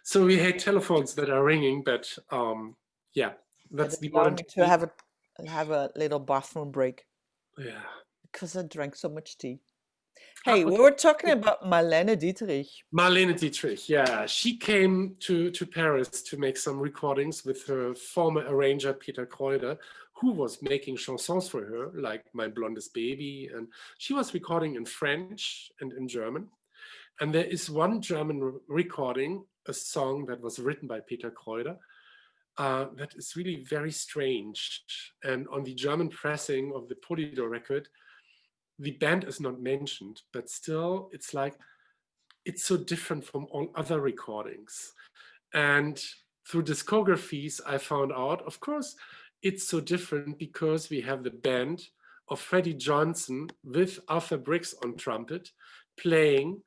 So we hate telephones that are ringing, but yeah, that's the Allow modern me to technique. have a little bathroom break Yeah. because I drank so much tea. Ah, Hey, we okay. were talking about Marlene Dietrich. Marlene Dietrich, yeah. She came to Paris to make some recordings with her former arranger, Peter Kreuder, who was making chansons for her, like My Blondest Baby. And she was recording in French and in German. And there is one German recording, a song that was written by Peter Kreuder, that is really very strange. And on the German pressing of the Polydor record, the band is not mentioned, but still it's like, it's so different from all other recordings. And through discographies, I found out, of course, it's so different because we have the band of Freddie Johnson with Arthur Briggs on trumpet playing.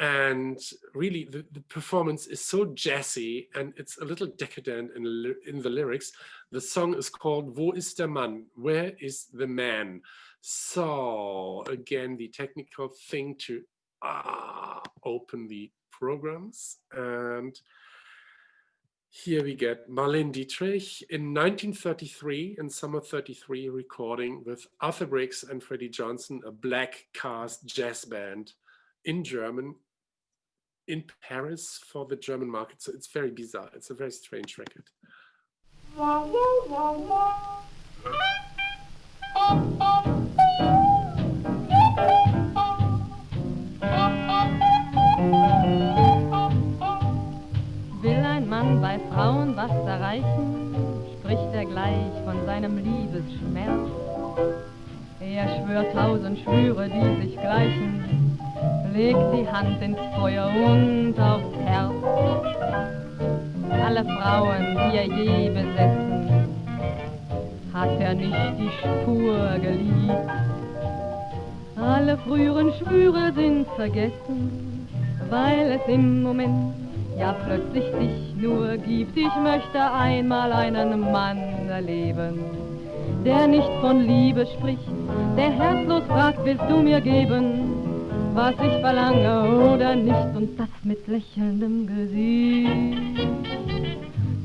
And really, the performance is so jazzy and it's a little decadent in the lyrics. The song is called Wo ist der Mann? Where is the man? So again, the technical thing to open the programs. And here we get Marlene Dietrich in 1933, in summer 33, recording with Arthur Briggs and Freddie Johnson, a black cast jazz band in German, in Paris for the German market. So it's very bizarre. It's a very strange record. Will ein Mann bei Frauen was erreichen, spricht er gleich von seinem Liebesschmerz. Er schwört 1000 Schwüre, die sich gleichen, legt die Hand ins Feuer und aufs Herz. Alle Frauen, die er je besessen, hat er nicht die Spur geliebt. Alle früheren Schwüre sind vergessen, weil es im Moment ja plötzlich dich nur gibt. Ich möchte einmal einen Mann erleben, der nicht von Liebe spricht, der herzlos fragt, willst du mir geben, was ich verlange oder nicht, und das mit lächelndem Gesicht,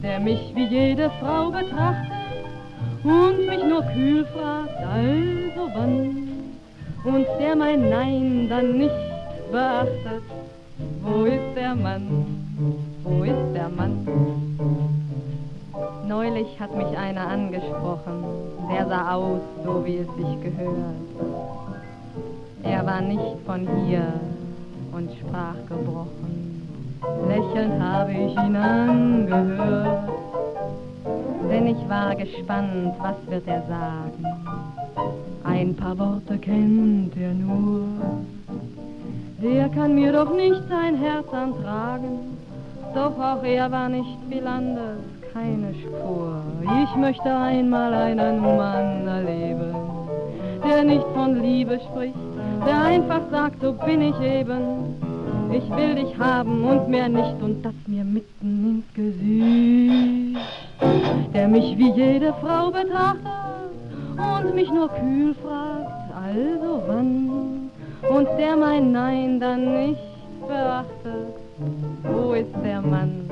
der mich wie jede Frau betrachtet und mich nur kühl fragt, also wann, und der mein Nein dann nicht beachtet. Wo ist der Mann? Wo ist der Mann? Neulich hat mich einer angesprochen, der sah aus, so wie es sich gehört. Er war nicht von hier und sprach gebrochen. Lächelnd habe ich ihn angehört, denn ich war gespannt, was wird er sagen. Ein paar Worte kennt er nur. Der kann mir doch nicht sein Herz antragen, doch auch er war nicht viel anders, keine Spur. Ich möchte einmal einen Mann erleben, der nicht von Liebe spricht, der einfach sagt, so bin ich eben. Ich will dich haben und mehr nicht, und das mir mitten ins Gesicht. Der mich wie jede Frau betrachtet und mich nur kühl fragt, also wann? Und der mein Nein dann nicht beachtet. Wo ist der Mann?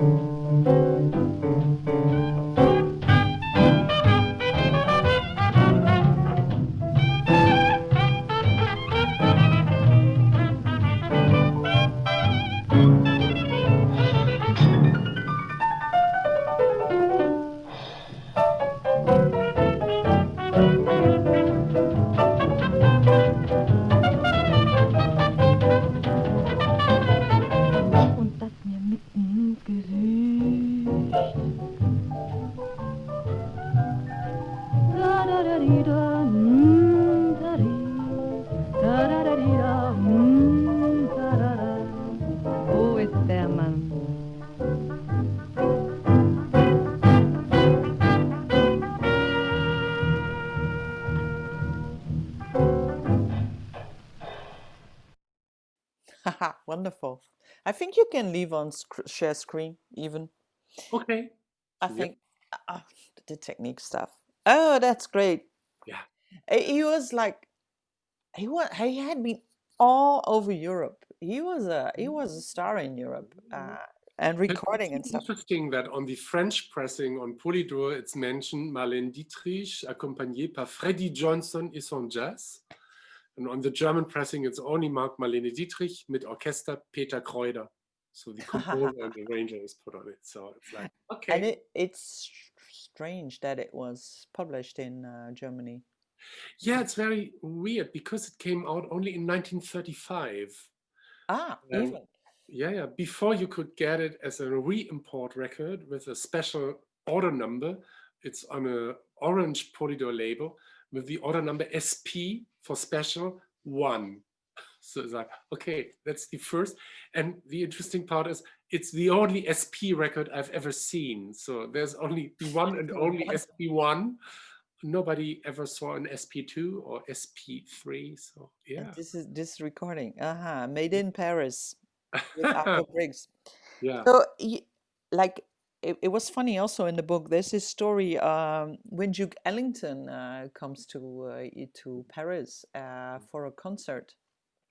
Wo ist der Mann? Haha, wonderful. I think you can leave on share screen even. Okay. I think the technique stuff. Oh, that's great. Yeah. He was like, he had been all over Europe. He was a star in Europe. and It's recording and stuff. interesting that on the French pressing on Polydor, it's mentioned Marlene Dietrich, accompagnée par Freddie Johnson et son jazz. And on the German pressing, it's only marked Marlene Dietrich mit Orchester Peter Kreuder. So the composer and the arranger is put on it. So it's like, okay. And it's strange that it was published in Germany. Yeah, it's very weird because it came out only in 1935. Even. Yeah. Before you could get it as a re-import record with a special order number. It's on a orange Polydor label with the order number SP for special 1. So it's like, okay, that's the first. And the interesting part is it's the only SP record I've ever seen. So there's only the one and only SP1. Nobody ever saw an SP2 or SP3. So yeah. And this recording, made in Paris with Arthur Briggs. Yeah. So like it was funny also in the book. There's this story when Duke Ellington comes to Paris for a concert.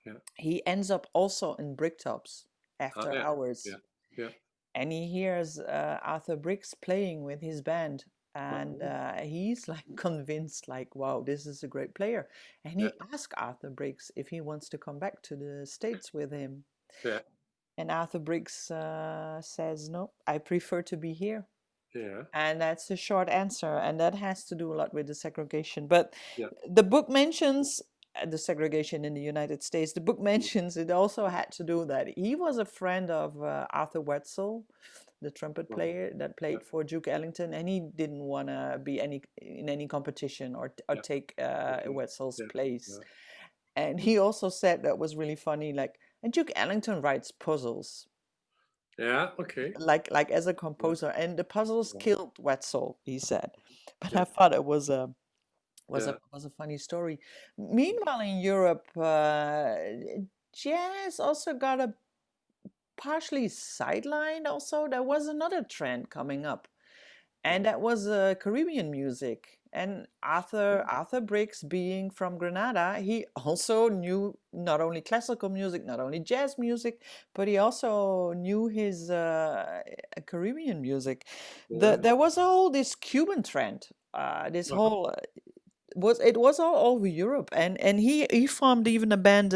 Yeah. He ends up also in Bricktops after hours. Yeah. And he hears Arthur Briggs playing with his band. And he's like convinced, like, wow, this is a great player. And he asks Arthur Briggs if he wants to come back to the States with him. Yeah. And Arthur Briggs says, no, I prefer to be here. Yeah. And that's the short answer. And that has to do a lot with the segregation. But the book mentions the segregation in the United States. The book mentions it also had to do that he was a friend of Arthur Wetzel, the trumpet player that played for Duke Ellington, and he didn't want to be in any competition or take Wetzel's place. And he also said that was really funny, like, and Duke Ellington writes puzzles. Yeah, okay. Like as a composer, and the puzzles killed Wetzel, he said. But I thought it was a funny story. Meanwhile, in Europe, jazz also got a partially sidelined. Also, there was another trend coming up, and that was Caribbean music. And Arthur Briggs, being from Grenada, he also knew not only classical music, not only jazz music, but he also knew his Caribbean music. There was this Cuban trend. This whole it was all over Europe, and he formed even a band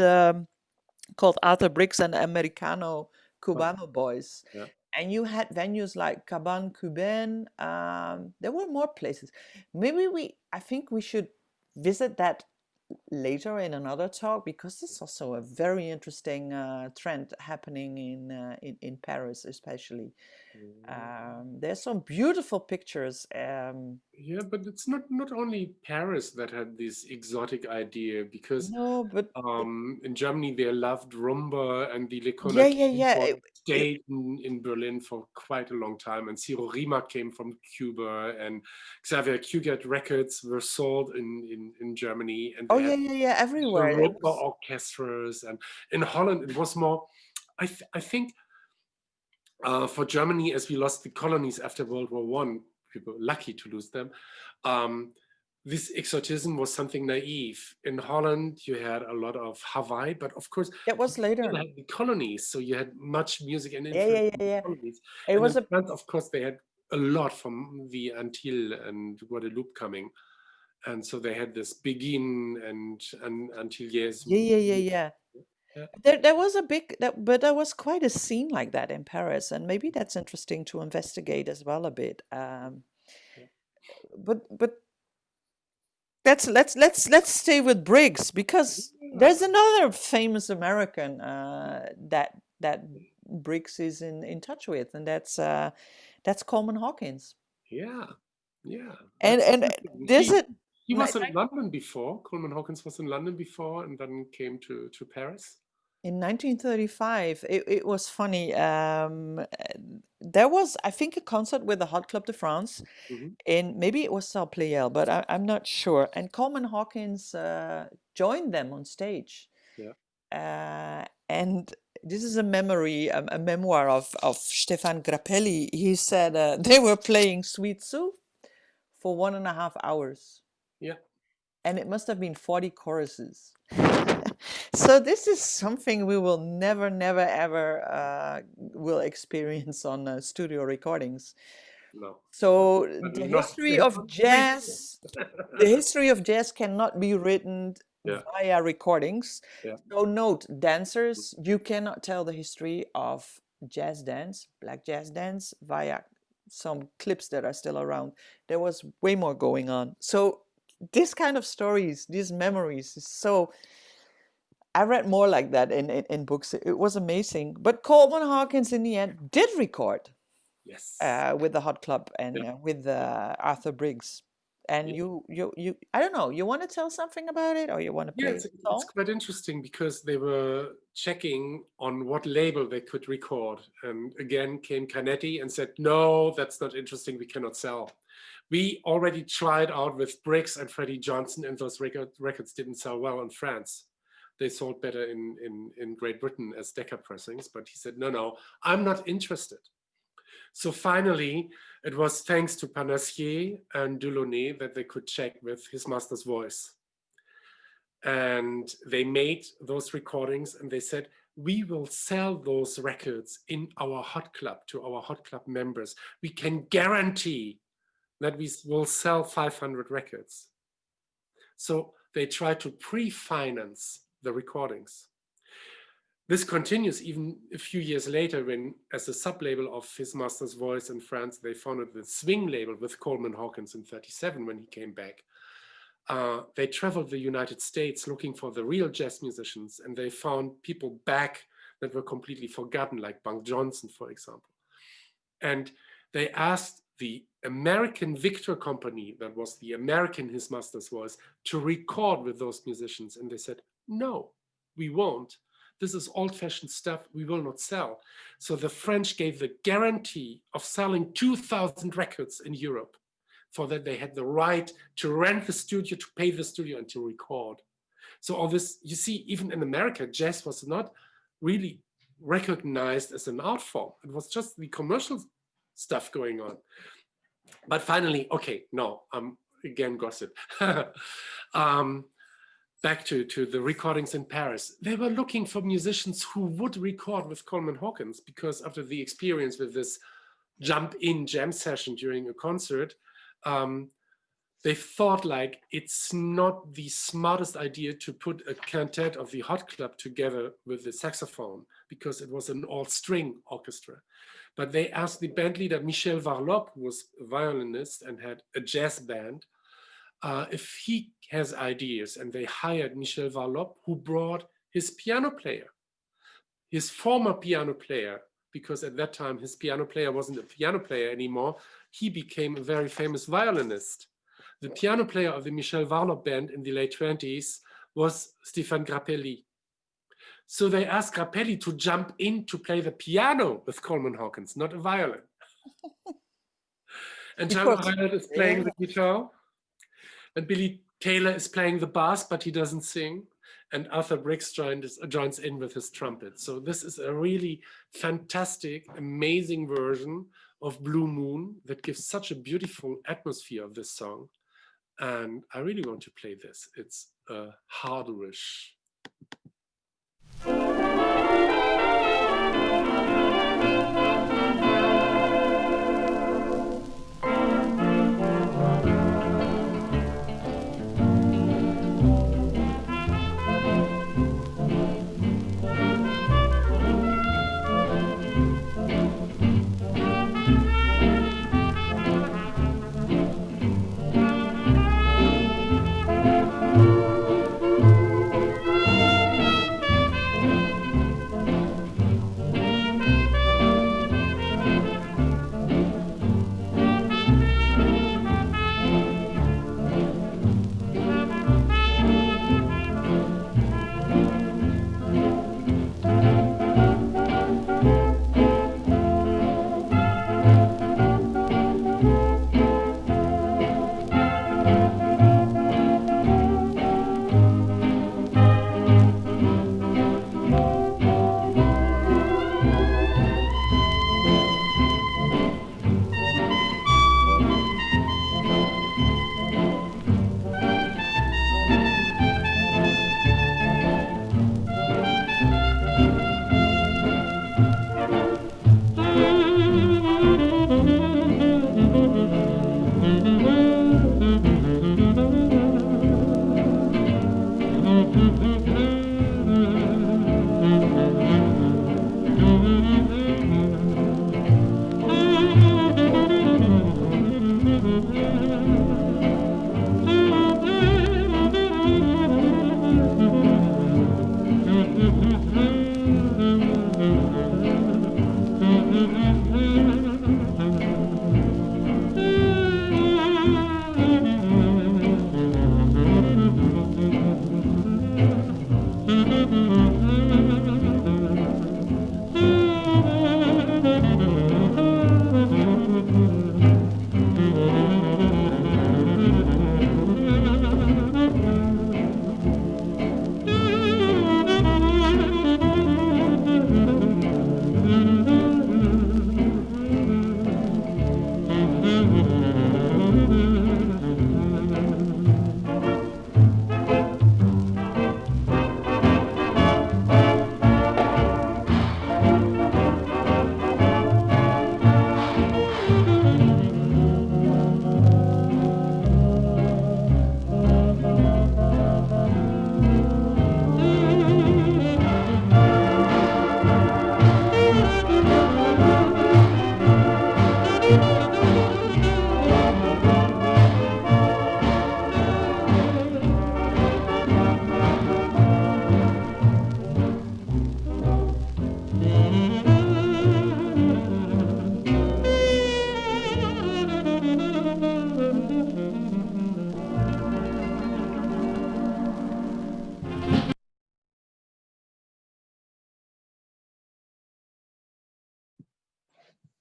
called Arthur Briggs and Americano Cubano Boys. Yeah. And you had venues like Cabane Cubaine. There were more places. Maybe I think we should visit that later in another talk, because it's also a very interesting trend happening in Paris, especially. There's some beautiful pictures. Yeah, but it's not only Paris that had this exotic idea, because in Germany they loved rumba, and the Lecona stayed in Berlin for quite a long time, and Ciro Rima came from Cuba, and Xavier Cugat records were sold in Germany, and everywhere. Rumba orchestras, and in Holland it was more. I think. For Germany, as we lost the colonies after World War I, we were lucky to lose them. This exotism was something naive. In Holland, you had a lot of Hawaii, but of course, that was later. You had the colonies, so you had much music and influence from the colonies. It was France, of course, they had a lot from the Antilles and Guadeloupe coming, and so they had this Begin and Antilles. Yeah. There was but there was quite a scene like that in Paris, and maybe that's interesting to investigate as well a bit. But let's stay with Briggs, because there's another famous American that Briggs is in touch with, and that's Coleman Hawkins. Yeah. And there's He was in London before. Coleman Hawkins was in London before, and then came to Paris. In 1935, it was funny. There was, I think, a concert with the Hot Club de France, and maybe it was Saint Pleyel, but I'm not sure. And Coleman Hawkins joined them on stage. Yeah. And this is a memoir of Stephan Grappelli. He said they were playing Sweet Sue for 1.5 hours. Yeah. And it must have been 40 choruses. So this is something we will never, never, ever will experience on studio recordings. No. So But the not history of jazz, the history of jazz cannot be written Yeah. via recordings. Yeah. So note, dancers, you cannot tell the history of jazz dance, black jazz dance, via some clips that are still around. There was way more going on. So this kind of stories, these memories is so... I read more like that in books. It was amazing. But Coleman Hawkins in the end did record Yes. with the Hot Club and Yeah. with Arthur Briggs. And Yeah. you I don't know, you want to tell something about it, or you want to Yeah, play it's a song? quite interesting because they were checking on what label they could record. And again came Canetti and said, no, that's not interesting. We cannot sell. We already tried out with Briggs and Freddie Johnson, and those records didn't sell well in France. They sold better in Great Britain as Decca pressings. But he said, no, I'm not interested. So finally, it was thanks to Panassier and Delaunay that they could check with His Master's Voice. And they made those recordings and they said, we will sell those records in our Hot Club to our Hot Club members. We can guarantee that we will sell 500 records. So they try to pre-finance the recordings. This continues even a few years later when, as a sub-label of His Master's Voice in France, they founded the Swing label with Coleman Hawkins in 1937 when he came back. They traveled the United States looking for the real jazz musicians, and they found people back that were completely forgotten, like Bunk Johnson, for example. And they asked the American Victor Company, that was the American His Master's Voice, to record with those musicians. And they said, no, we won't. This is old-fashioned stuff we will not sell. So the French gave the guarantee of selling 2,000 records in Europe. For that, they had the right to rent the studio, to pay the studio, and to record. So all this, you see, even in America, jazz was not really recognized as an art form. It was just the commercial stuff going on. But finally, okay, no, again, gossip. Back to the recordings in Paris. They were looking for musicians who would record with Coleman Hawkins, because after the experience with this jump-in jam session during a concert, they thought like it's not the smartest idea to put a quintet of the Hot Club together with the saxophone, because it was an all-string orchestra. But they asked the band leader, Michel Varlop, who was a violinist and had a jazz band, if he has ideas. And they hired Michel Varlop, who brought his piano player, his former piano player, because at that time his piano player wasn't a piano player anymore. He became a very famous violinist. The piano player of the Michel Varlop band in the late 20s was Stephan Grappelli. So they asked Grappelli to jump in to play the piano with Coleman Hawkins, not a violin. And John Reinhardt is playing the guitar. And Billy Taylor is playing the bass, but he doesn't sing. And Arthur Briggs joins in with his trumpet. So this is a really fantastic, amazing version of Blue Moon that gives such a beautiful atmosphere of this song. And I really want to play this. It's a hardwish.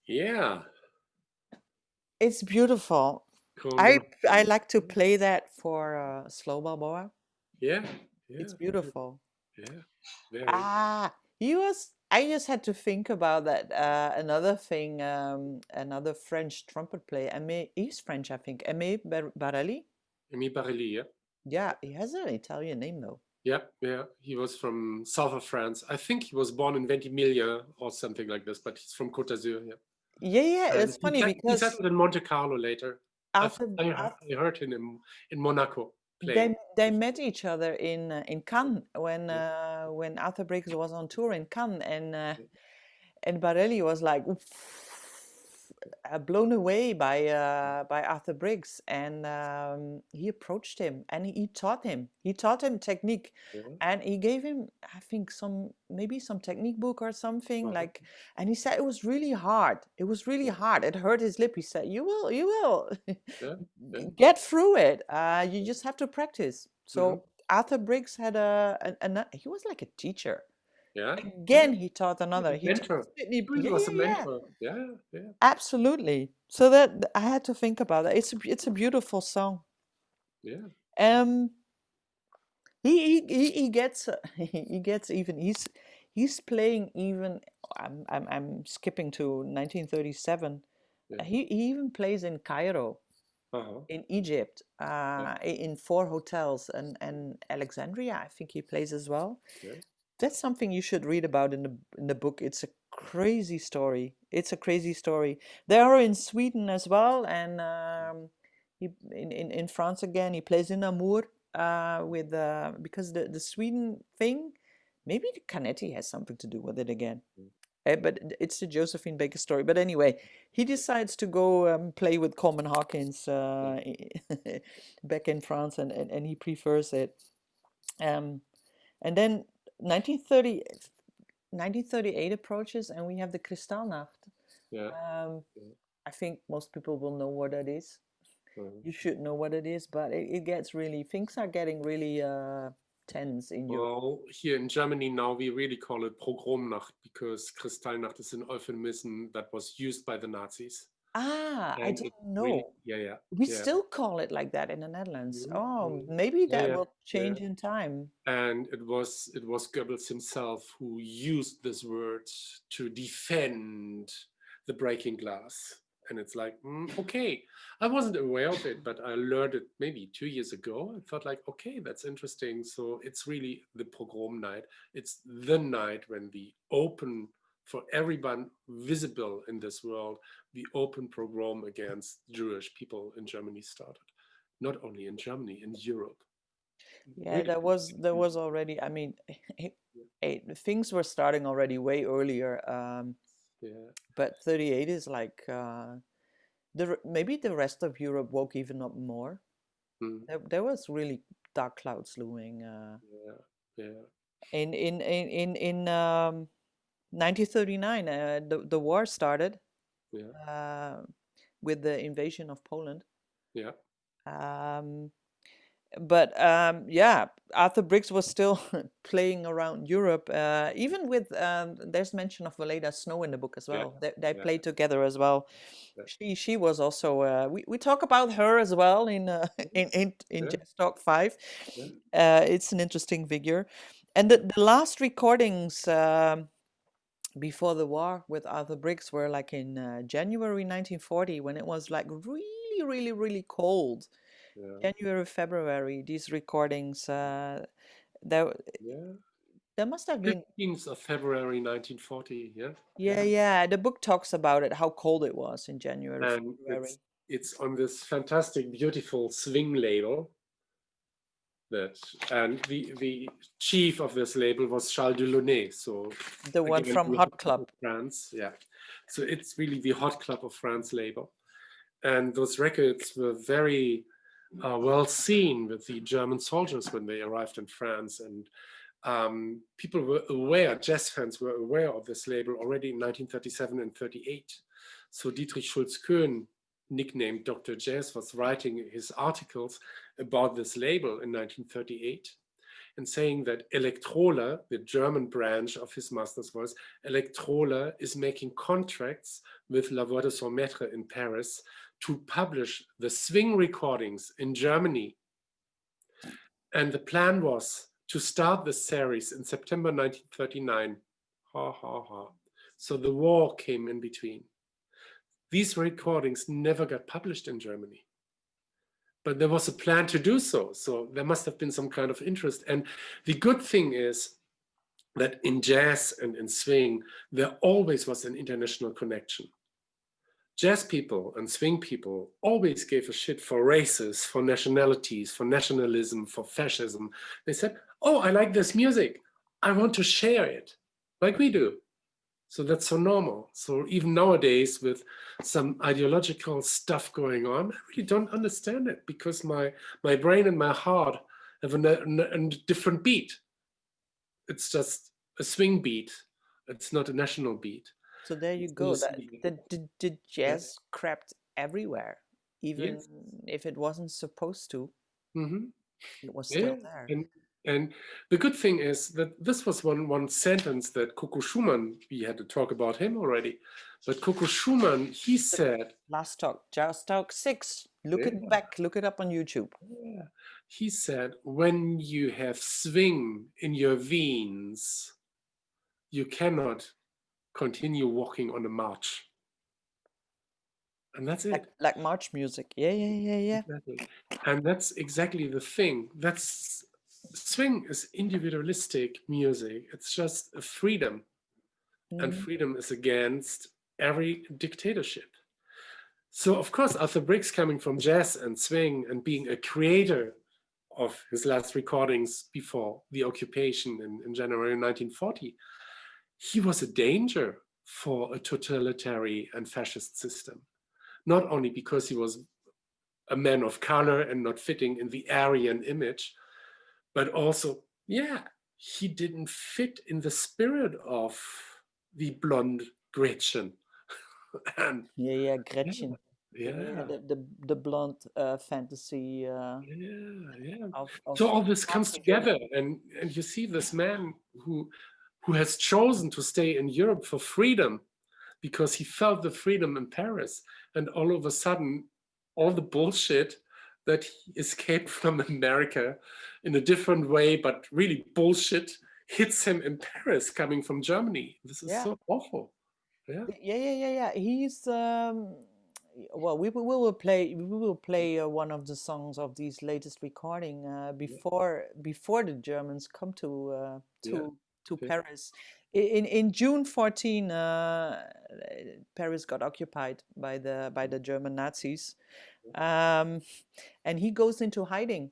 Yeah. It's beautiful. Cool. I like to play that for slow balboa. Yeah. It's Yeah. beautiful. Yeah. Very. Ah, he was. I just had to think about that. Another thing, another French trumpet player. Aimé, he's French, I think. Aimé Barelli. Emi Barelli, yeah. Yeah, he has an Italian name though. Yeah, yeah. He was from south of France. I think he was born in Ventimiglia or something like this, but he's from Côte d'Azur, yeah. Yeah, yeah. And It's funny he because settled in Monte Carlo later. Arthur, I heard him in Monaco playing. they met each other in Cannes when Arthur Briggs was on tour in Cannes, and Barelli was like blown away by Arthur Briggs, and he approached him and he taught him technique, Yeah. and he gave him, I think, maybe some technique book or something like, and he said it was really hard. It was really hard. It hurt his lip. He said, "You will Yeah. get through it. You just have to practice." So Arthur Briggs had he was like a teacher. Yeah. Again, he taught another. He Mentor. taught Sydney. He was a mentor. Yeah, yeah. Absolutely. So that I had to think about that. It's a beautiful song. Yeah. He gets he gets even he's playing even. I'm skipping to 1937. Yeah. He even plays in Cairo, in Egypt, in 4 hotels, and Alexandria. I think he plays as well. Yeah. That's something you should read about in the book. It's a crazy story. It's a crazy story. They are in Sweden as well, and he in France again. He plays in Namur with because the Sweden thing, maybe the Canetti has something to do with it again. But it's the Josephine Baker story. But anyway, he decides to go play with Coleman Hawkins back in France, and he prefers it. And then 1938 approaches, and we have the Kristallnacht. Yeah. I think most people will know what that is. You should know what it is, but it gets really, things are getting really tense in Europe. Well, here in Germany now we really call it Pogromnacht because Kristallnacht is an euphemism that was used by the Nazis. I And didn't it know. really, yeah. We still call it like that in the Netherlands. Oh, maybe Yeah, that will change in time. And it was Goebbels himself who used this word to defend the breaking glass. And it's like, okay, I wasn't aware of it, but I learned it maybe 2 years ago. I thought like, okay, that's interesting. So it's really the pogrom night. It's the night when the open, for everyone visible in this world, the open pogrom against Jewish people in Germany started. Not only in Germany, in Europe. Yeah, Really? there was already, I mean, things were starting already way earlier. But 38 is like maybe the rest of Europe woke even up more. There was really dark clouds looming. In 1939, the war started. With the invasion of Poland. Yeah. But Arthur Briggs was still playing around Europe, even with there's mention of Valeda Snow in the book as well. They played together as well. She was also we talk about her as well in Jazz Talk 5. It's an interesting figure, and the last recordings before the war with Arthur Briggs were like in January 1940, when it was like really, really, really cold. January, February, these recordings, there must have been 15th of February 1940, yeah, the book talks about it, how cold it was in January, and February. it's on this fantastic, beautiful swing label. And the chief of this label was Charles Delaunay, so the one from Hot Club France. So it's really the Hot Club of France label, and those records were very well seen with the German soldiers when they arrived in France, and people were aware, jazz fans were aware of this label already in 1937 and 38. So Dietrich Schulz-Köhn, nicknamed Dr. Jazz, was writing his articles about this label in 1938. and saying that Elektrola, the German branch of his master's voice, Elektrola is making contracts with La Voix de Son Maître in Paris to publish the swing recordings in Germany. And the plan was to start the series in September 1939. Ha, ha, ha. So the war came in between. These recordings never got published in Germany. But there was a plan to do so. So there must have been some kind of interest. And the good thing is that in jazz and in swing, there always was an international connection. Jazz people and swing people always gave a shit for races, for nationalities, for nationalism, for fascism. They said, oh, I like this music. I want to share it, like we do. So that's so normal. So even nowadays with some ideological stuff going on, I really don't understand it because my brain and my heart have a different beat. It's just a swing beat. It's not a national beat. So there you go. The jazz crept everywhere, even if it wasn't supposed to. Mm-hmm. It was still there. And the good thing is that this was one sentence that Coco Schumann, we had to talk about him already, but Coco Schumann, he said... Last talk, Jazz Talk 6. Look it back, look it up on YouTube. Yeah. He said, when you have swing in your veins, you cannot continue walking on a march. And that's it. Like march music. Yeah. Exactly. And that's exactly the thing. Swing is individualistic music. It's just a freedom. And freedom is against every dictatorship. So of course, Arthur Briggs, coming from jazz and swing and being a creator of his last recordings before the occupation in January 1940, he was a danger for a totalitarian and fascist system. Not only because he was a man of color and not fitting in the Aryan image, but also, he didn't fit in the spirit of the blonde Gretchen. And Gretchen. The blonde fantasy. So all this comes together, and you see this man who has chosen to stay in Europe for freedom because he felt the freedom in Paris, and all of a sudden, all the bullshit that he escaped from America in a different way, but really bullshit, hits him in Paris coming from Germany. This is so awful. Yeah. He's well, we will play one of the songs of these latest recording before the Germans come to Paris. In June 14, Paris got occupied by the German Nazis, and he goes into hiding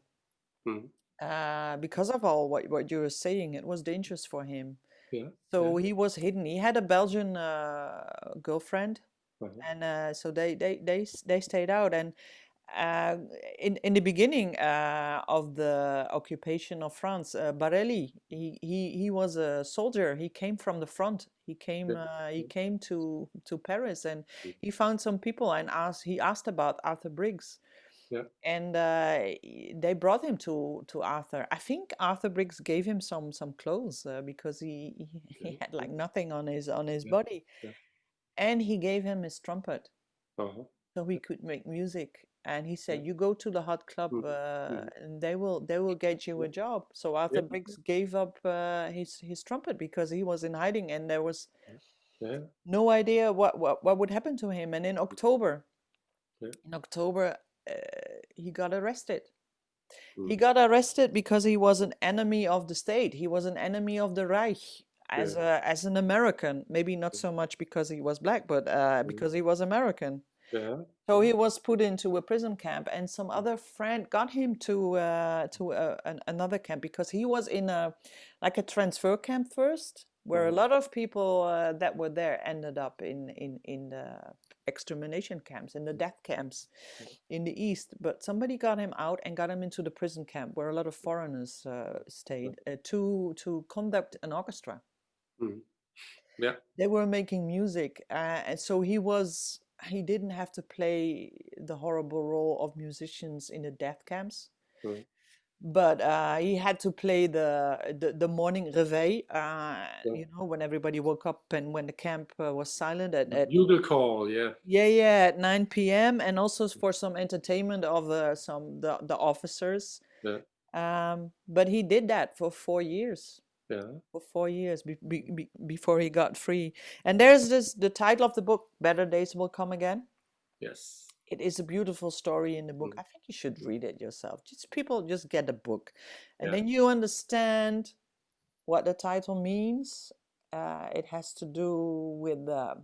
because of all what you were saying. It was dangerous for him. So he was hidden. He had a Belgian girlfriend, and so they stayed out. And in the beginning of the occupation of France, Barelli, he was a soldier. He came from the front. He came to Paris, and he found some people and he asked about Arthur Briggs. And they brought him to Arthur. I think Arthur Briggs gave him some clothes because he had like nothing on his body, and he gave him his trumpet so he could make music. And he said, "You go to the hot club, and they will get you a job." So Arthur Briggs gave up his trumpet because he was in hiding, and there was no idea what would happen to him. And in October, he got arrested. He got arrested because he was an enemy of the state. He was an enemy of the Reich as an American. Maybe not so much because he was black, but because he was American. So he was put into a prison camp, and some other friend got him to another camp because he was in a transfer camp first, where a lot of people that were there ended up in the extermination camps, in the death camps in the East. But somebody got him out and got him into the prison camp where a lot of foreigners stayed to conduct an orchestra. They were making music, and so he didn't have to play the horrible role of musicians in the death camps. but he had to play the morning réveil, Yeah. you know, when everybody woke up and when the camp was silent at Bugle call, yeah. at 9 p.m. and also for some entertainment of the officers. Yeah. But he did that for 4 years. Yeah. For 4 years before he got free. And there's the title of the book, Better Days Will Come Again. Yes. It is a beautiful story in the book. I think you should read it yourself. Just get the book, and Yeah. then you understand what the title means. It has to do with the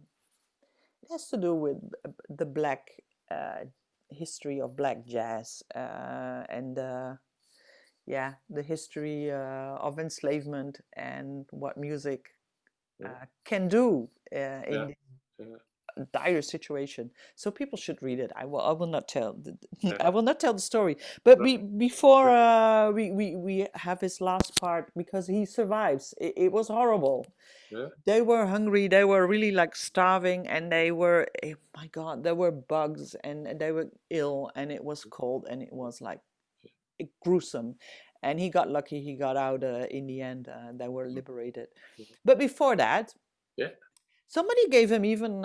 black history of black jazz, and the history of enslavement and what music can do in Yeah. dire situation. So people should read it. I will not tell Yeah. I will not tell the story. But No. before we have his last part, because he survives. It was horrible. Yeah. They were hungry. They were really like starving, and they were, oh my God, there were bugs, and they were ill, and it was cold, and it was like gruesome. And he got lucky. He got out in the end. They were liberated. But before that, Yeah. somebody gave him even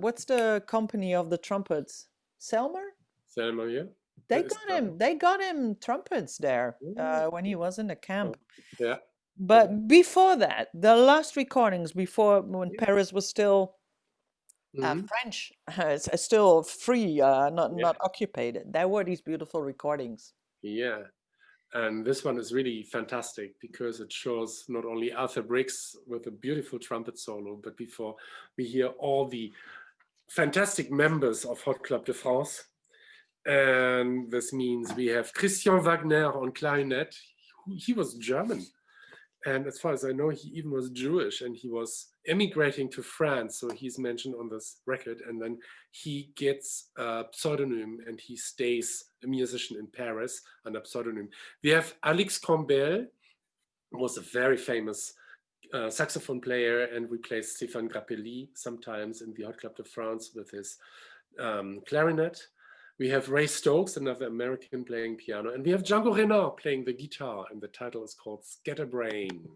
what's the company of the trumpets? Selmer? Selma, yeah. They got him trumpets there Yeah. when he was in the camp. Yeah. But before that, the last recordings before when Paris was still French, still free, not occupied, there were these beautiful recordings. Yeah. And this one is really fantastic because it shows not only Arthur Briggs with a beautiful trumpet solo, but before we hear all the fantastic members of Hot Club de France. And this means we have Christian Wagner on clarinet. He was German. And as far as I know, he even was Jewish and he was emigrating to France. So he's mentioned on this record. And then he gets a pseudonym and he stays a musician in Paris under pseudonym. We have Alix Campbell, who was a very famous saxophone player and replaced Stephan Grappelli sometimes in the Hot Club de France with his clarinet. We have Ray Stokes, another American, playing piano. And we have Django Reinhardt playing the guitar. And the title is called Scatterbrain.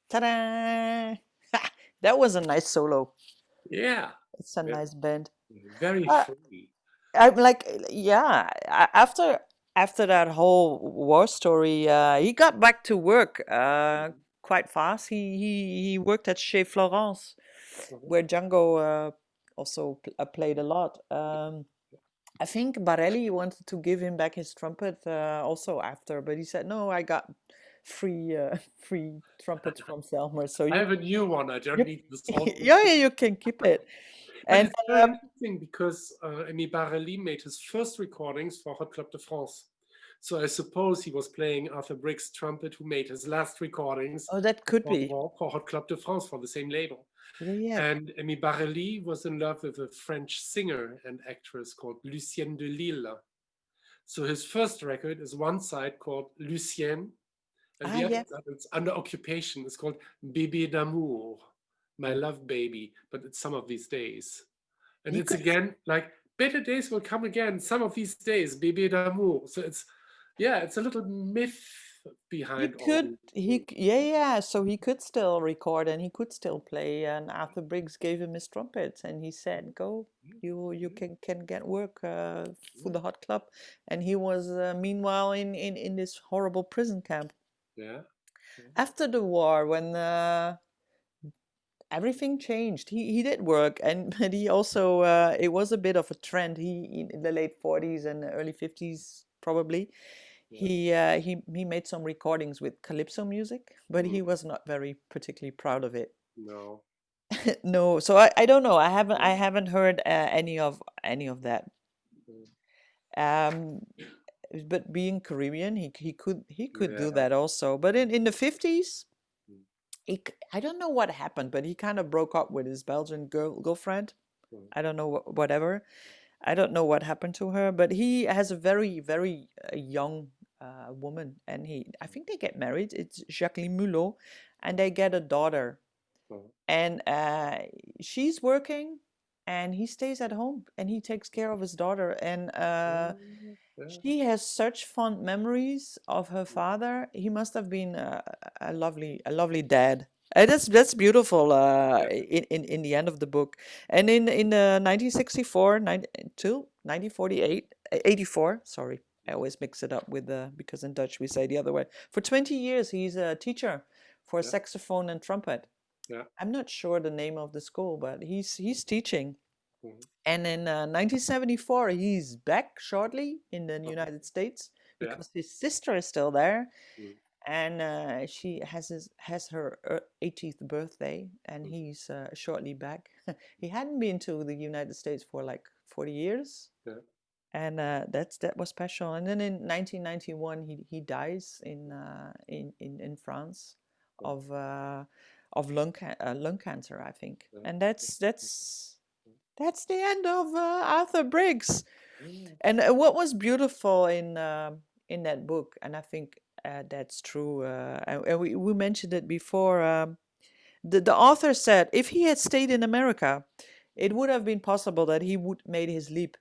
Ta-da! That was a nice solo. Yeah. It's a nice band. Very free. I'm like, yeah, after that whole war story, he got back to work quite fast. He worked at Chez Florence, where Django also played a lot. I think Barelli wanted to give him back his trumpet also after, but he said, "No, I got free free trumpets from Selmer, so I you have a new one. I don't you need this old one. yeah, you can keep it." But And it's very interesting because Aimé Barrelli made his first recordings for Hot Club de France. So I suppose he was playing Arthur Briggs' trumpet, who made his last recordings oh, that could be. for Hot Club de France for the same label. Yeah. And Aimé Barrelli was in love with a French singer and actress called Lucienne de Lille. So his first record is one side called Lucienne, and the other Yeah. side, it's under occupation. It's called Bébé d'amour, my love baby, but it's some of these days. And He it's could again like better days will come again, some of these days, Bébé d'amour. So it's a little myth behind all these things. yeah, so he could still record and he could still play, and Arthur Briggs gave him his trumpet and he said, "Go, you can get work for the hot club." And he was meanwhile in this horrible prison camp Yeah. after the war, when everything changed. He did work, and but he also it was a bit of a trend. He in the late 40s and early 50s probably. He made some recordings with calypso music, but he was not very particularly proud of it. No. No, so I don't know. I haven't heard any of that. Um, but being Caribbean, he could do Yeah. that also. But in the 50s, I don't know what happened, but he kind of broke up with his Belgian girlfriend. I don't know whatever. I don't know what happened to her, but he has a very, very young woman, and I think they get married. It's Jacqueline Mulot, and they get a daughter, and she's working, and he stays at home, and he takes care of his daughter, and she has such fond memories of her father. He must have been a lovely dad. And that's beautiful in the end of the book. And in 1964, till 1948, 84, sorry, I always mix it up with because in Dutch we say the other way. For 20 years, he's a teacher for saxophone and trumpet. Yeah. I'm not sure the name of the school, but he's teaching. And in 1974, he's back shortly in the United States because his sister is still there, and she has her 80th birthday, and he's shortly back. He hadn't been to the United States for like 40 years, and that was special. And then in 1991, he dies in France of lung cancer, I think, and that's the end of Arthur Briggs. And what was beautiful in that book, and I think that's true, and we mentioned it before, the author said if he had stayed in America, it would have been possible that he would made his leap.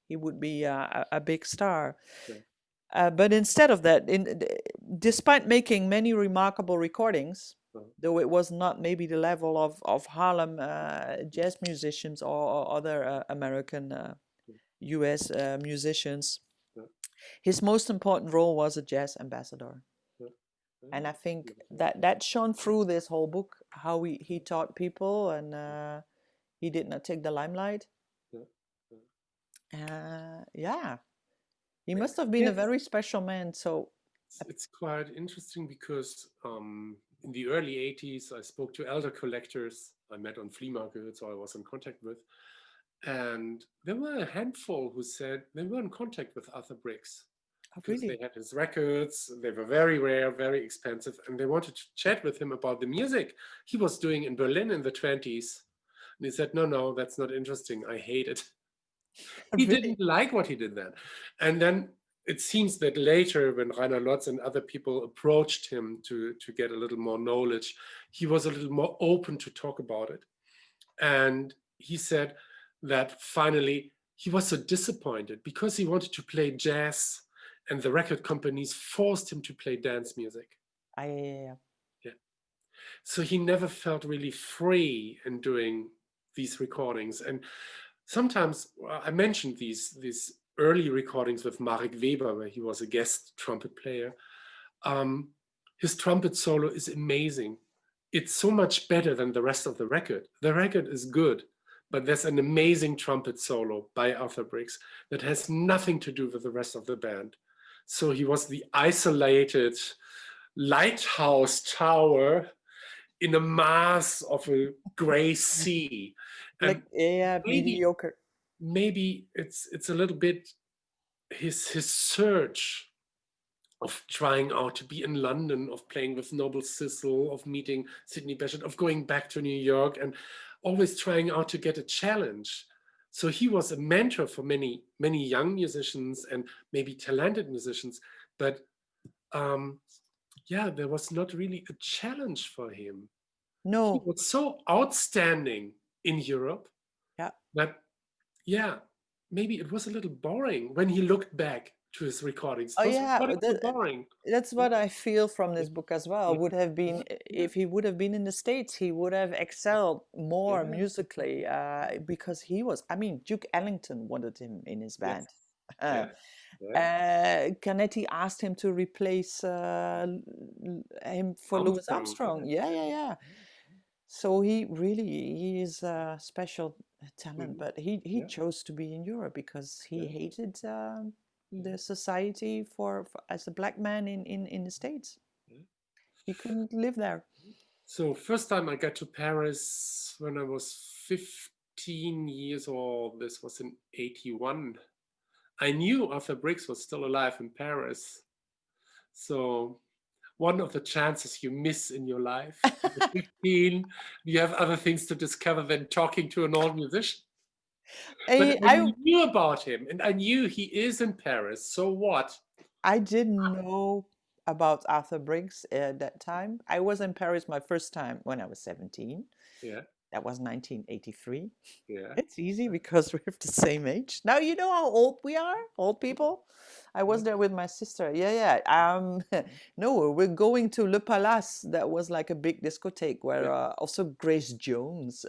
He would be a big star. But instead of that, despite making many remarkable recordings, though it was not maybe the level of Harlem jazz musicians or other American US musicians, his most important role was a jazz ambassador. And I think that shone through this whole book, how he taught people, and he did not take the limelight. He must have been a very special man. So it's quite interesting because in the early 80s, I spoke to elder collectors I met on flea markets or I was in contact with. And there were a handful who said they were in contact with Arthur Briggs. Because they had his records, they were very rare, very expensive, and they wanted to chat with him about the music he was doing in Berlin in the 20s. And he said, no, that's not interesting. I hate it. He didn't like what he did then. And then it seems that later, when Rainer Lotz and other people approached him to get a little more knowledge, he was a little more open to talk about it. And he said that finally he was so disappointed because he wanted to play jazz and the record companies forced him to play dance music. Yeah. So he never felt really free in doing these recordings. And sometimes I mentioned these early recordings with Marek Weber, where he was a guest trumpet player. His trumpet solo is amazing. It's so much better than the rest of the record. The record is good, but there's an amazing trumpet solo by Arthur Briggs that has nothing to do with the rest of the band. So he was the isolated lighthouse tower in a mass of a gray sea. And Like, yeah, mediocre. maybe it's a little bit his search of trying out to be in London, of playing with Noble Sissel, of meeting Sidney Bechet, of going back to New York, and always trying out to get a challenge. So he was a mentor for many young musicians and maybe talented musicians, but yeah, there was not really a challenge for him. No. He was so outstanding in Europe that, yeah, maybe it was a little boring when he looked back to his recordings. Oh yeah, Boring. That's what I feel from this book as well. Would have been if he would have been in the States, he would have excelled more musically because he was. I mean, Duke Ellington wanted him in his band. Canetti asked him to replace him for Louis Armstrong. Yeah. So he is a special talent, but he chose to be in Europe because he hated the society for as a black man in the States. He couldn't live there. So first time I got to Paris when I was 15 years old. This was in 81. I knew Arthur Briggs was still alive in Paris. So one of the chances you miss in your life. At 15, you have other things to discover than talking to an old musician. But I knew about him, and I knew he is in Paris. So what? I didn't know about Arthur Briggs at that time. I was in Paris my first time when I was 17. Yeah. That was 1983. Yeah. It's easy because we have the same age. Now you know how old we are, old people. I was there with my sister. No, we're going to Le Palace. That was like a big discotheque where also Grace Jones.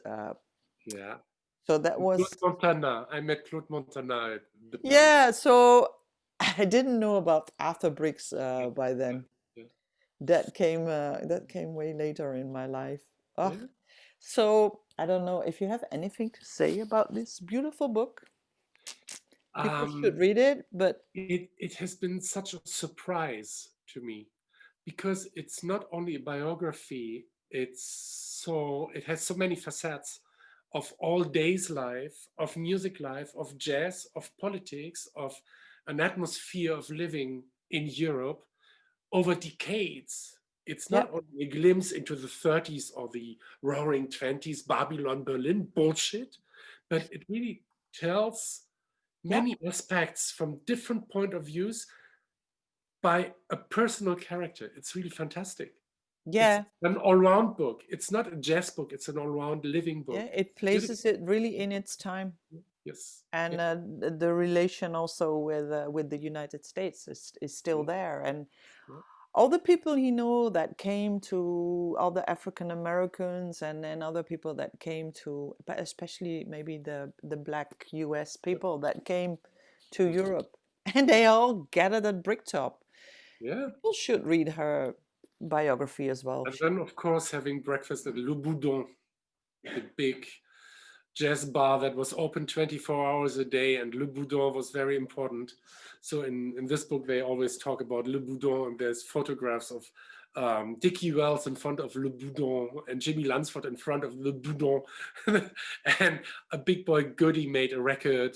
So that was Claude Montana. I met Claude Montana at the Palace. Yeah, so I didn't know about Arthur Briggs by then. That came way later in my life. So I don't know if you have anything to say about this beautiful book. People should read it, but it has been such a surprise to me because it's not only a biography. It has so many facets of all days life, of music life, of jazz, of politics, of an atmosphere of living in Europe over decades. It's not only a glimpse into the 30s or the roaring 20s, Babylon, Berlin bullshit, but it really tells many aspects from different point of views by a personal character. It's really fantastic. Yeah. It's an all-round book. It's not a jazz book. It's an all-round living book. Yeah, it places it really in its time. Yes. And the relation also with the United States is still there. And all the people he knew that came to, all the African Americans and other people that came to, but especially maybe the black US people that came to Europe. And they all gathered at Bricktop. Yeah. People should read her biography as well. And then, of course, having breakfast at Le Boudon, the big jazz bar that was open 24 hours a day, and Le Boudon was very important. So in this book, they always talk about Le Boudon, and there's photographs of Dickie Wells in front of Le Boudon and Jimmy Lunsford in front of Le Boudon. And a big boy Goody made a record,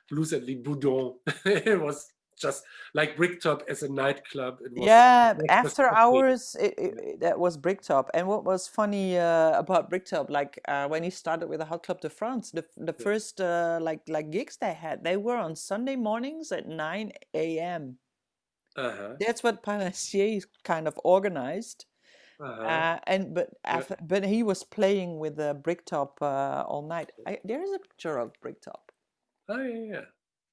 Blues at Le Boudon. It was just like Bricktop as a nightclub. It was after hours, that was Bricktop. And what was funny about Bricktop, like when he started with the Hot Club de France, the first like gigs they were on Sunday mornings at 9 a.m. That's what Palacier kind of organized. But he was playing with the Bricktop all night. There is a picture of Bricktop. Oh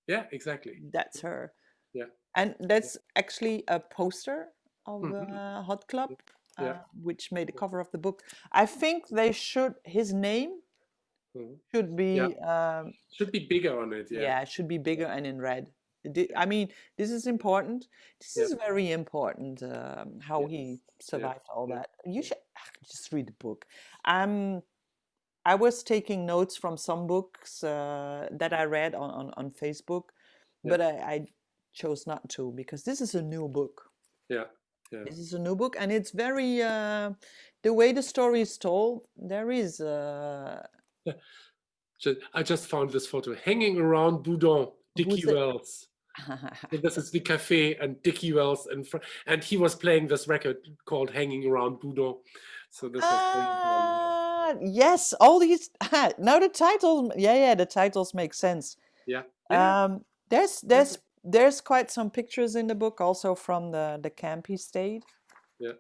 yeah, exactly. That's her. Yeah. And that's actually a poster of Hot Club, which made the cover of the book. I think his name should be should be bigger on it. yeah, it should be bigger and in red. I mean, this is important. This is very important. How he survived all that. You should just read the book. I was taking notes from some books that I read on Facebook, but I chose not to because this is a new book. Yeah. This is a new book, and it's very the way the story is told. There is. I just found this photo hanging around Boudon, Dickie Wuthe. Wells. So this is the cafe and Dickie Wells and he was playing this record called Hanging Around Boudon. So this was yes, all these now the title, the titles make sense. Yeah. There's quite some pictures in the book also from the camp he stayed. Yeah.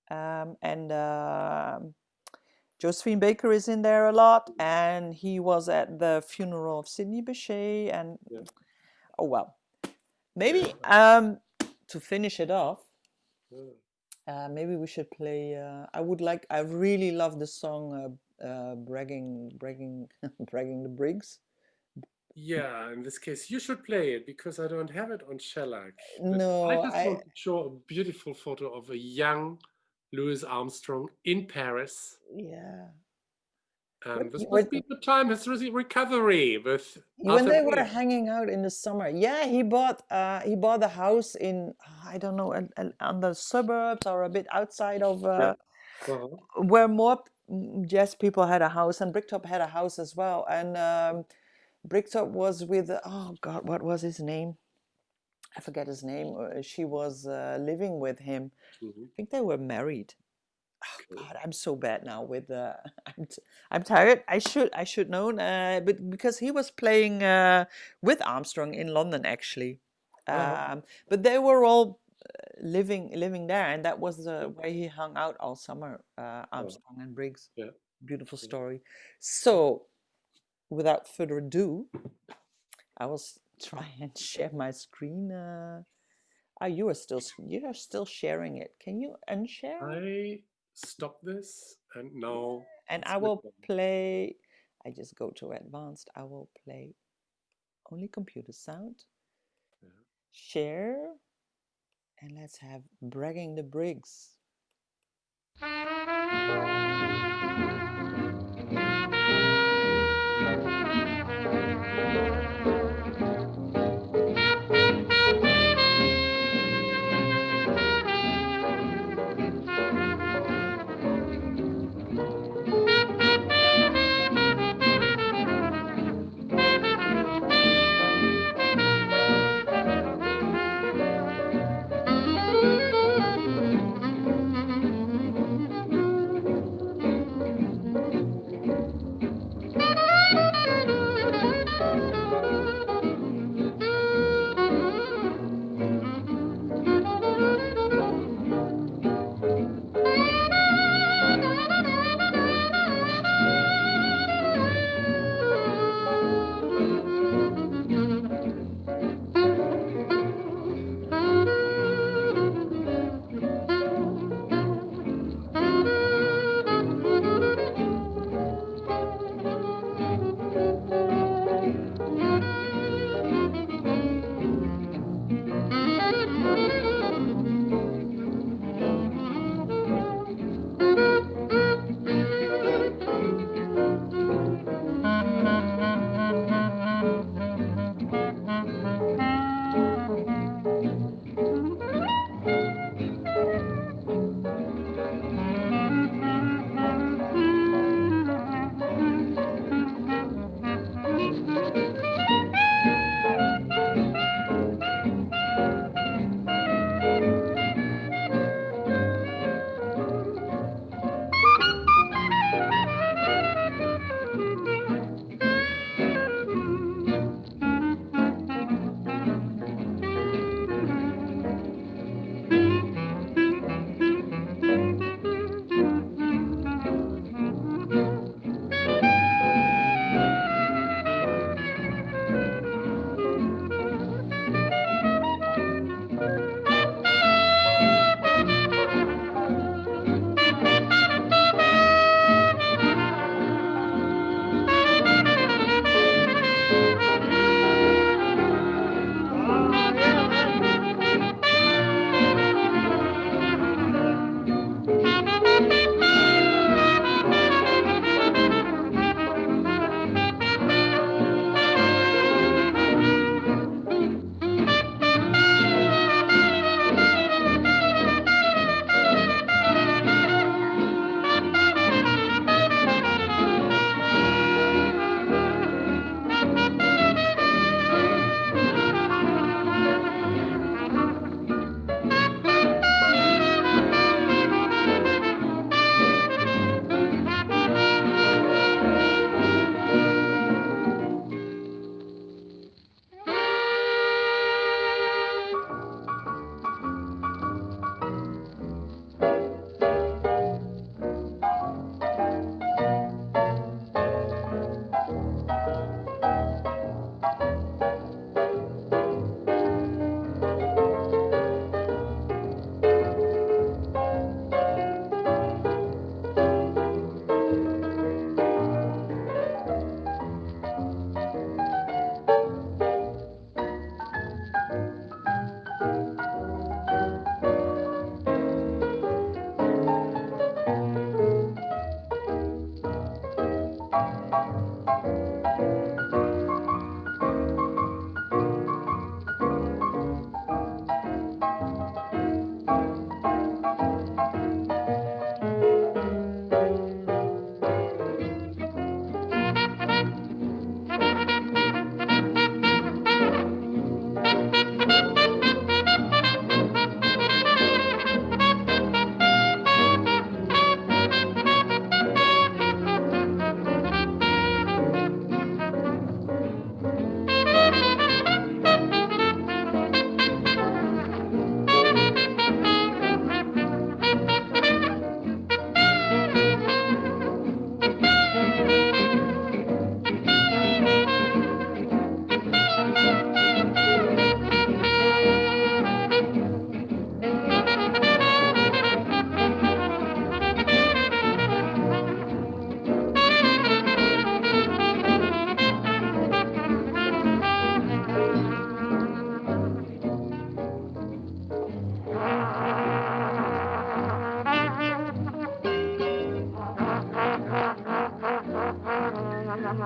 And Josephine Baker is in there a lot, and he was at the funeral of Sidney Bechet, and oh well. Maybe to finish it off, maybe we should play. I really love the song "Bragging the Briggs." Yeah, in this case, you should play it because I don't have it on shellac. No, I just want to show a beautiful photo of a young Louis Armstrong in Paris. Yeah. This must be the time his recovery with when they were hanging out in the summer. Yeah, he bought a house in I don't know on the suburbs or a bit outside of where more jazz people had a house, and Bricktop had a house as well. And Bricktop was with oh God, what was his name? I forget his name. She was living with him. I think they were married. Oh God, I'm so bad now with I'm tired. I should know, but because he was playing with Armstrong in London actually, but they were all living there, and that was where he hung out all summer. Armstrong and Briggs. Yeah, beautiful story. So, without further ado, I will try and share my screen. You are still sharing it. Can you unshare? I stop this and now. And I will play. I just go to advanced. I will play only computer sound. Share. And let's have Bragging the Briggs. I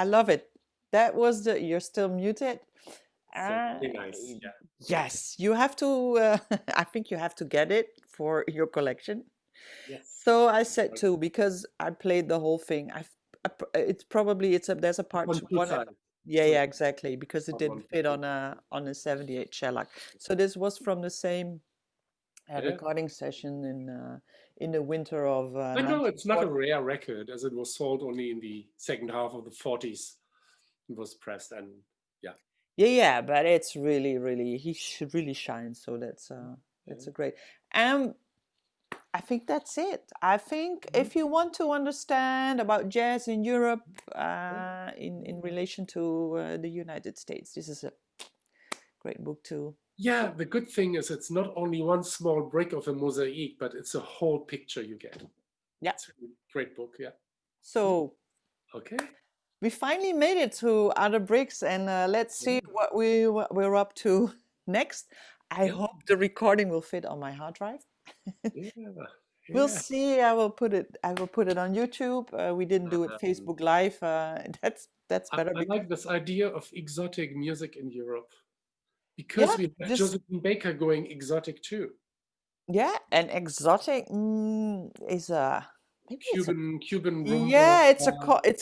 love it. That was the. You're still muted. Very nice. Yeah. Yes, you have to. I think you have to get it for your collection. Yes. So I said two because I played the whole thing. It's probably there's a part On two one. sides. Yeah, So yeah, exactly. Because it not didn't one. fit on a 78 shellac. So this was from the same Yeah. recording session in the winter of I know it's not a 1940. rare record, as it was sold only in the second half of the 40s. It was pressed, and yeah. Yeah, but it's really, really he should really shine. So that's a great. I think that's it. I think if you want to understand about jazz in Europe in relation to the United States, this is a great book too. Yeah, the good thing is it's not only one small brick of a mosaic, but it's a whole picture you get. Yeah. It's a great book, yeah. So Okay. we finally made it to Arthur Briggs, and let's see what we're up to next. I hope the recording will fit on my hard drive. Yeah. We'll see. I will put it on YouTube. We didn't do it Facebook Live. That's better. I like this idea of exotic music in Europe because Yeah, we have Josephine Baker going exotic too. Yeah, and exotic is a maybe Cuban rumba. yeah, it's a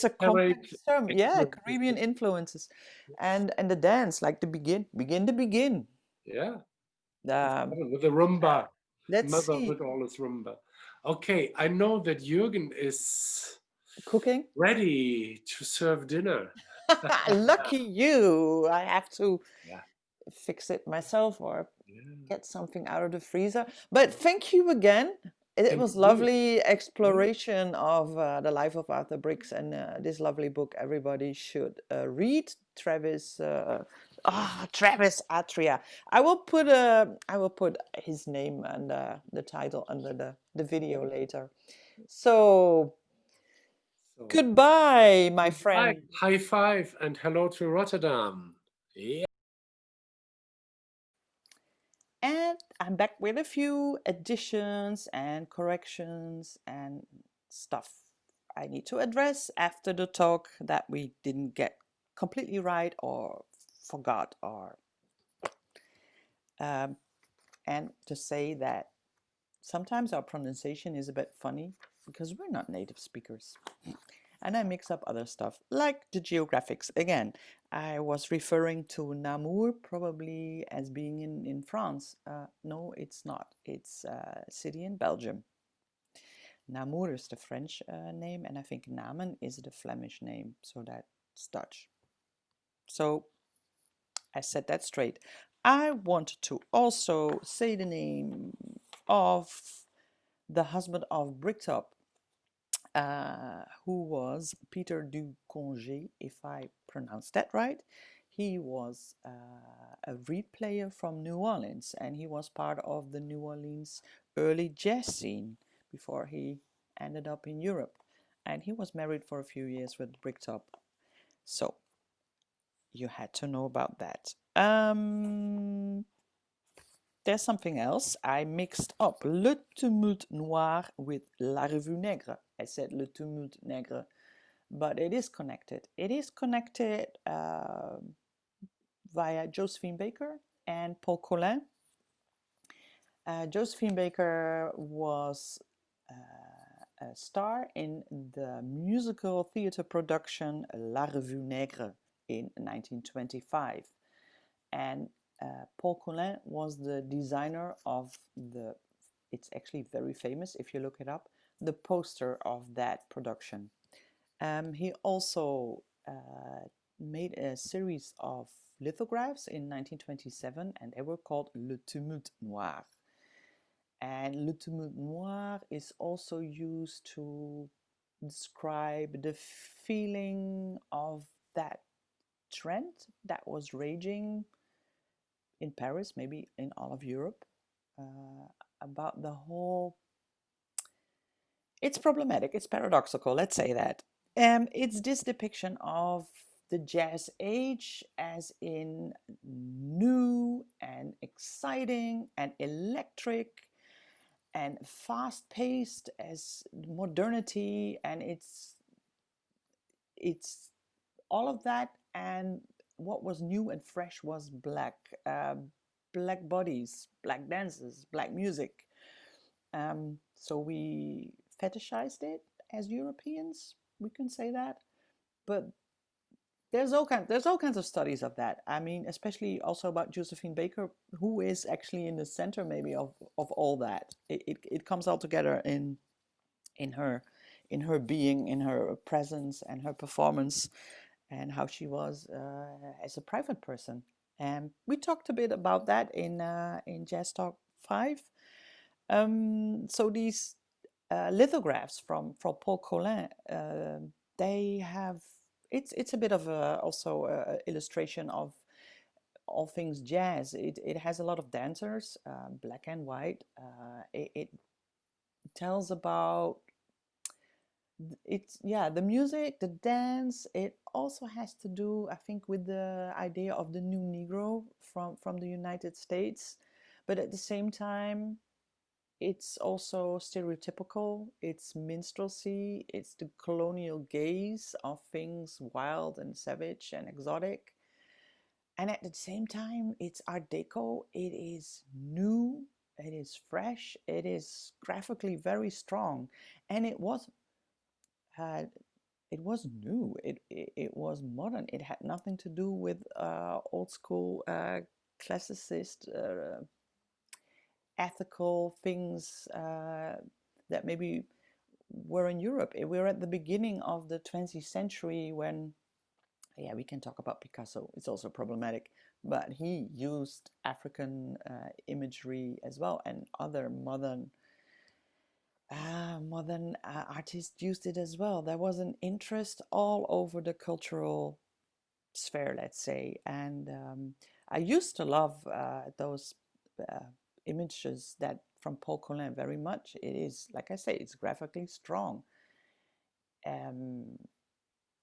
complex term. Yeah, excellent. Caribbean influences, and the dance like the begin. Yeah. With the rumba. Let's Mother see. with all his rumba. Okay, I know that Jürgen is Cooking. ready to serve dinner. Lucky you. I have to Yeah. fix it myself or get something out of the freezer. But thank you again. It was lovely exploration of the life of Arthur Briggs and this lovely book. Everybody should read. Travis Atria. I will put his name and the title under the video later. So goodbye, my friend. High five and hello to Rotterdam. Yeah. And I'm back with a few additions and corrections and stuff I need to address after the talk that we didn't get completely right or forgot or and to say that sometimes our pronunciation is a bit funny because we're not native speakers. And I mix up other stuff, like the geographics. Again, I was referring to Namur probably as being in France. No, it's not. It's a city in Belgium. Namur is the French name, and I think Namen is the Flemish name, so that's Dutch. So I said that straight. I wanted to also say the name of the husband of Bricktop, who was Peter du Congé, if I pronounced that right. He was a reed player from New Orleans, and he was part of the New Orleans early jazz scene before he ended up in Europe. And he was married for a few years with Bricktop. So you had to know about that. There's something else. I mixed up Le Tumulte Noir with La Revue Nègre. I said Le Tumulte Nègre, but it is connected. It is connected via Josephine Baker and Paul Collin. Josephine Baker was a star in the musical theater production La Revue Nègre in 1925. And Paul Collin was the designer of the it's actually very famous if you look it up, the poster of that production. He also made a series of lithographs in 1927, and they were called Le Tumulte Noir. And Le Tumulte Noir is also used to describe the feeling of that trend that was raging in Paris, maybe in all of Europe, about the whole. It's problematic, it's paradoxical, let's say that. It's this depiction of the jazz age as in new and exciting and electric and fast-paced as modernity, and it's all of that. And what was new and fresh was black bodies, black dances, black music. So we fetishized it as Europeans, we can say that. But there's all kinds of studies of that. I mean, especially also about Josephine Baker, who is actually in the center maybe of all that. It comes all together in her being, in her presence and her performance, and how she was as a private person. And we talked a bit about that in Jazz Talk 5. So these lithographs from Paul Colin, they have, it's a bit of also a illustration of all things jazz. It has a lot of dancers, black and white. It tells about the music, the dance. It also has to do, I think, with the idea of the new Negro from the United States, but at the same time it's also stereotypical. It's minstrelsy, it's the colonial gaze of things wild and savage and exotic, and at the same time it's Art Deco. It is new, it is fresh, it is graphically very strong, and it was new. It was modern. It had nothing to do with old school classicist ethical things that maybe were in Europe. We're at the beginning of the 20th century when, we can talk about Picasso. It's also problematic, but he used African imagery as well, and other modern artists used it as well. There was an interest all over the cultural sphere, let's say, and I used to love those images that from Paul Colin very much. It is, like I say, it's graphically strong.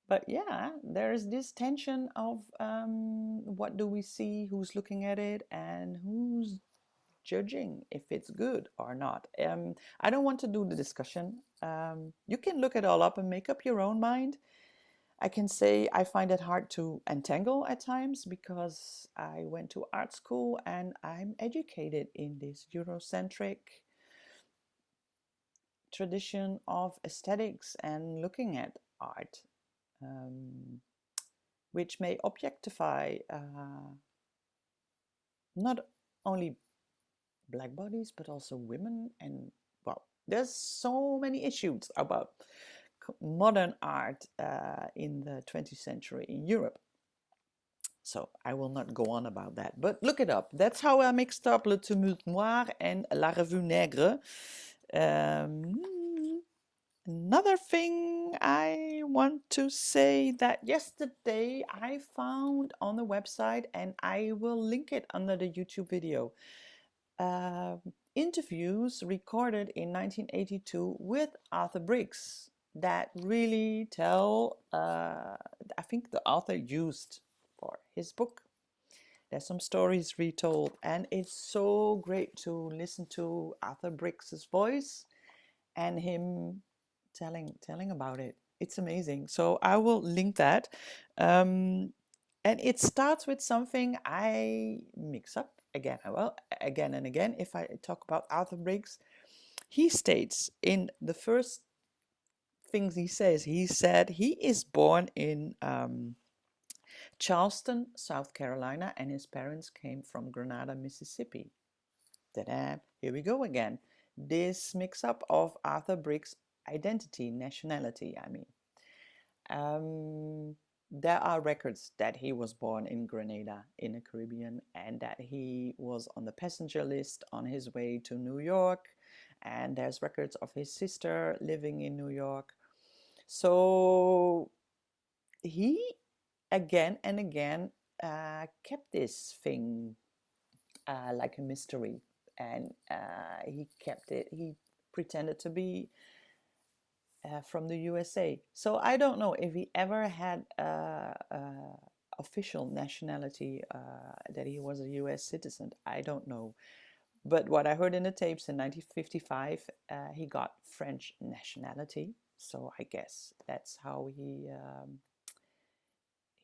But yeah, there is this tension of what do we see, who's looking at it, and who's judging if it's good or not. I don't want to do the discussion. You can look it all up and make up your own mind. I can say I find it hard to untangle at times because I went to art school and I'm educated in this Eurocentric tradition of aesthetics and looking at art, which may objectify not only black bodies but also women. And well, there's so many issues about modern art in the 20th century in Europe. So I will not go on about that, but look it up. That's how I mixed up Le Tumulte Noir and La Revue Nègre. Another thing I want to say that yesterday I found on the website, and I will link it under the YouTube video, interviews recorded in 1982 with Arthur Briggs that really tell, I think the author used for his book. There's some stories retold, and it's so great to listen to Arthur Briggs's voice and him telling about it. It's amazing. So I will link that. And it starts with something I mix up again and again if I talk about Arthur Briggs. He states in the first things he says, he said he is born in Charleston, South Carolina, and his parents came from Grenada, Mississippi. Ta-da! Here we go again. this mix-up of Arthur Briggs' identity, nationality, I mean. There are records that he was born in Grenada in the Caribbean, and that he was on the passenger list on his way to New York, and there's records of his sister living in New York. So he again and again kept this thing like a mystery, and he kept it, he pretended to be from the USA. So I don't know if he ever had official nationality, that he was a US citizen. I don't know. But what I heard in the tapes in 1955, he got French nationality. So I guess that's how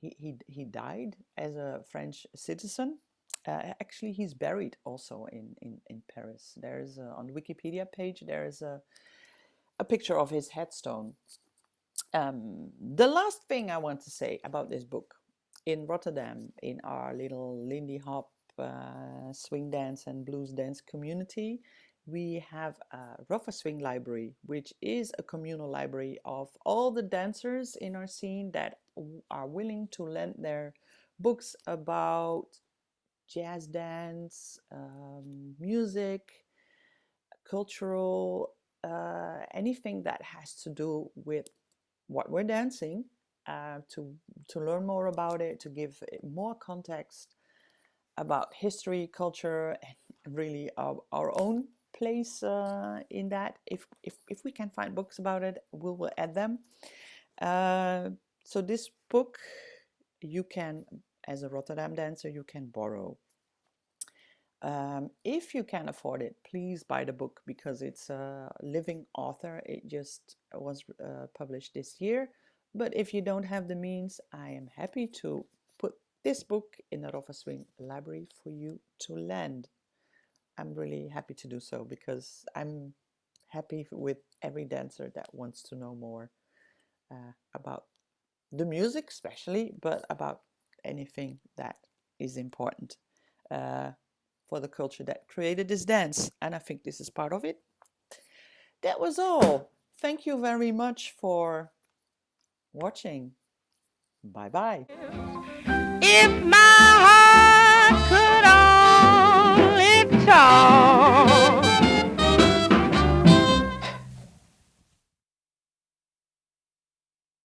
he died as a French citizen. Actually, he's buried also in Paris. There's on the Wikipedia page, there is a picture of his headstone. The last thing I want to say about this book, in Rotterdam, in our little Lindy Hop swing dance and blues dance community, we have a Roffa Swing Library, which is a communal library of all the dancers in our scene that are willing to lend their books about jazz dance, music, cultural, anything that has to do with what we're dancing, to learn more about it, to give more context about history, culture, and really our own place in that. If we can find books about it, we will add them. So this book, you can, as a Rotterdam dancer, you can borrow. If you can afford it, please buy the book, because it's a living author. It just was published this year. But if you don't have the means, I am happy to put this book in the Roffa Swing Library for you to lend. I'm really happy to do so, because I'm happy with every dancer that wants to know more about the music especially, but about anything that is important for the culture that created this dance. And I think this is part of it. That was all. Thank you very much for watching. Bye bye. If my heart